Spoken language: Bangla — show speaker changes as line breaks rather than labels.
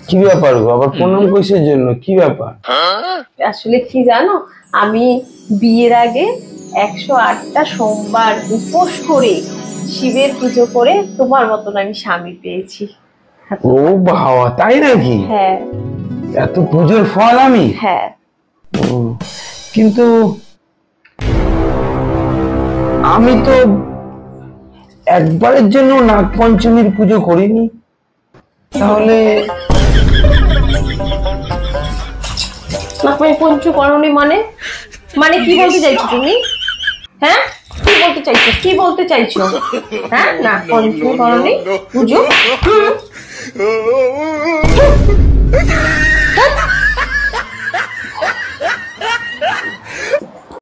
কি ব্যাপার গো, আবার প্রণাম কিসের জন্য, কি ব্যাপার?
আসলে কি জানো, আমি বিয়ের আগে 108টা সোমবার উপোস করে শিবের পুজো করে তোমার মতন আমি স্বামী পেয়েছি।
ও বাবা, তাই নাকি?
হ্যাঁ
এত পুজোর ফল আমি?
হ্যাঁ।
ও, কিন্তু আমি তো একবারের জন্য নাগপঞ্চমীর পুজো করিনি, তাহলে
পঞ্চকরণী মানে মানে কি বলতে চাইছো তুমি? হ্যাঁ, কি বলতে চাইছো, কি বলতে চাইছো? হ্যাঁ, না পঞ্চকরণী পুজো